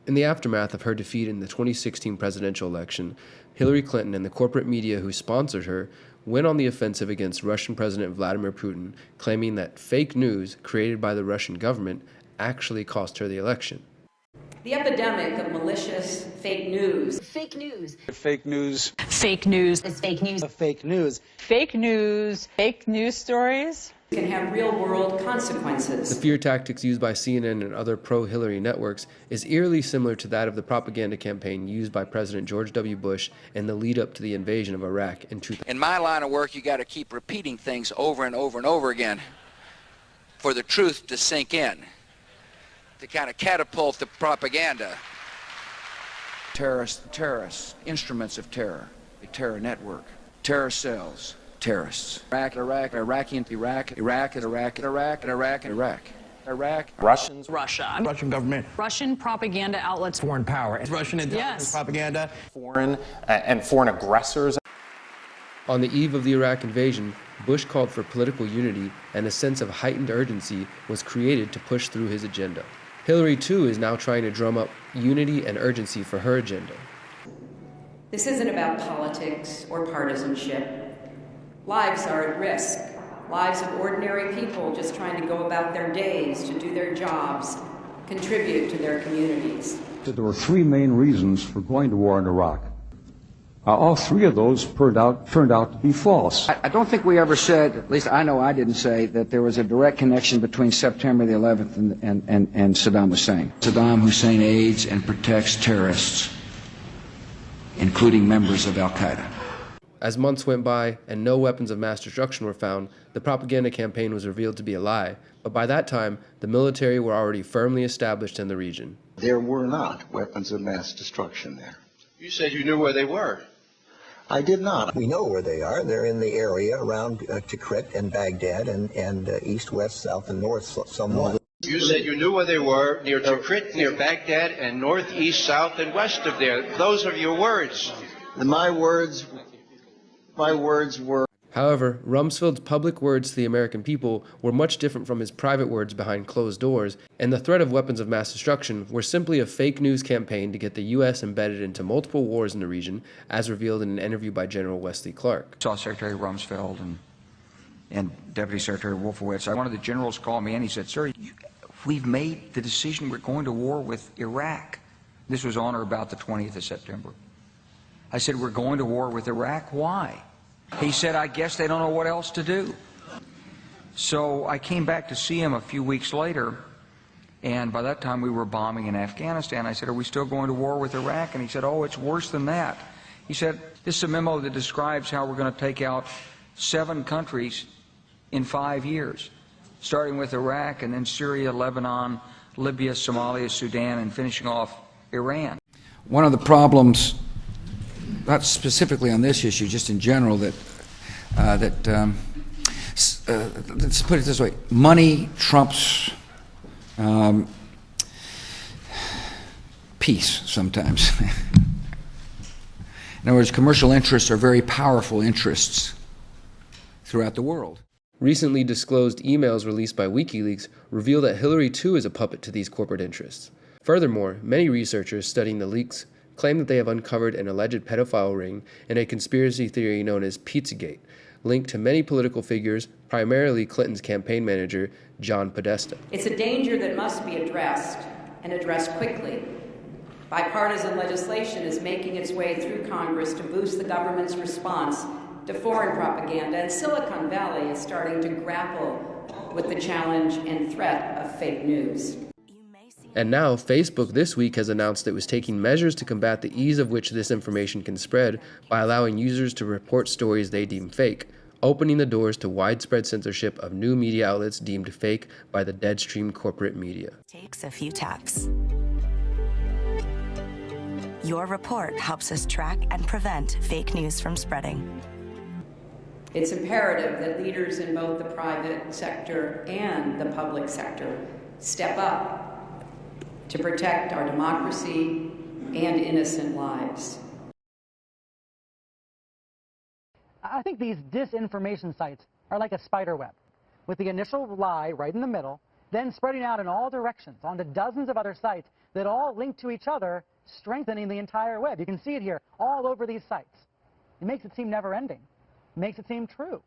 In the aftermath of her defeat in the 2016 presidential election, Hillary Clinton and the corporate media who sponsored her went on the offensive against Russian President Vladimir Putin, claiming that fake news created by the Russian government actually cost her the election. The epidemic of malicious fake news. Fake news. Fake news. Fake news. It's fake news. Fake news. Fake news. Fake news stories Can have real-world consequences. The fear tactics used by CNN and other pro-Hillary networks is eerily similar to that of the propaganda campaign used by President George W. Bush in the lead-up to the invasion of Iraq in 2000. In my line of work, you got to keep repeating things over and over and over again for the truth to sink in, to kind of catapult the propaganda. Terrorists, instruments of terror, a terror network, terror cells, terrorists. Iraq, Iraqi, Iraq. Russians. Russia. Russian government. Russian propaganda outlets. Foreign power. Russian intelligence propaganda. Foreign aggressors. On the eve of the Iraq invasion, Bush called for political unity, and a sense of heightened urgency was created to push through his agenda. Hillary, too, is now trying to drum up unity and urgency for her agenda. This isn't about politics or partisanship. Lives are at risk. Lives of ordinary people just trying to go about their days, to do their jobs, contribute to their communities. There were three main reasons for going to war in Iraq. All three of those turned out to be false. I don't think we ever said, at least I know I didn't say, that there was a direct connection between September the 11th and Saddam Hussein. Saddam Hussein aids and protects terrorists, including members of al-Qaeda. As months went by and no weapons of mass destruction were found, the propaganda campaign was revealed to be a lie. But by that time, the military were already firmly established in the region. There were not weapons of mass destruction there. You said you knew where they were. I did not. We know where they are. They're in the area around Tikrit and Baghdad and east, west, south, and north somewhat. You said you knew where they were, near Tikrit, near Baghdad, and north, east, south, and west of there. Those are your words. My words were... However, Rumsfeld's public words to the American people were much different from his private words behind closed doors, and the threat of weapons of mass destruction were simply a fake news campaign to get the U.S. embedded into multiple wars in the region, as revealed in an interview by General Wesley Clark. I saw Secretary Rumsfeld and Deputy Secretary Wolfowitz. One of the generals called me and he said, "Sir, we've made the decision. We're going to war with Iraq." This was on or about the 20th of September. I said, "We're going to war with Iraq. Why?" He said, "I guess they don't know what else to do." So I came back to see him a few weeks later, and by that time we were bombing in Afghanistan. I said, "Are we still going to war with Iraq?" And he said, "Oh, it's worse than that." He said, "This is a memo that describes how we're going to take out 7 countries in 5 years, starting with Iraq and then Syria, Lebanon, Libya, Somalia, Sudan, and finishing off Iran." One of the problems, not specifically on this issue, just in general, let's put it this way: money trumps peace sometimes. In other words, commercial interests are very powerful interests throughout the world. Recently disclosed emails released by WikiLeaks reveal that Hillary too is a puppet to these corporate interests. Furthermore, many researchers studying the leaks claim that they have uncovered an alleged pedophile ring in a conspiracy theory known as Pizzagate, linked to many political figures, primarily Clinton's campaign manager, John Podesta. It's a danger that must be addressed, and addressed quickly. Bipartisan legislation is making its way through Congress to boost the government's response to foreign propaganda, and Silicon Valley is starting to grapple with the challenge and threat of fake news. And now, Facebook this week has announced it was taking measures to combat the ease of which this information can spread by allowing users to report stories they deem fake, opening the doors to widespread censorship of new media outlets deemed fake by the deadstream corporate media. Takes a few taps. Your report helps us track and prevent fake news from spreading. It's imperative that leaders in both the private sector and the public sector step up to protect our democracy and innocent lives. I think these disinformation sites are like a spider web, with the initial lie right in the middle, then spreading out in all directions onto dozens of other sites that all link to each other, strengthening the entire web. You can see it here all over these sites. It makes it seem never-ending. It makes it seem true.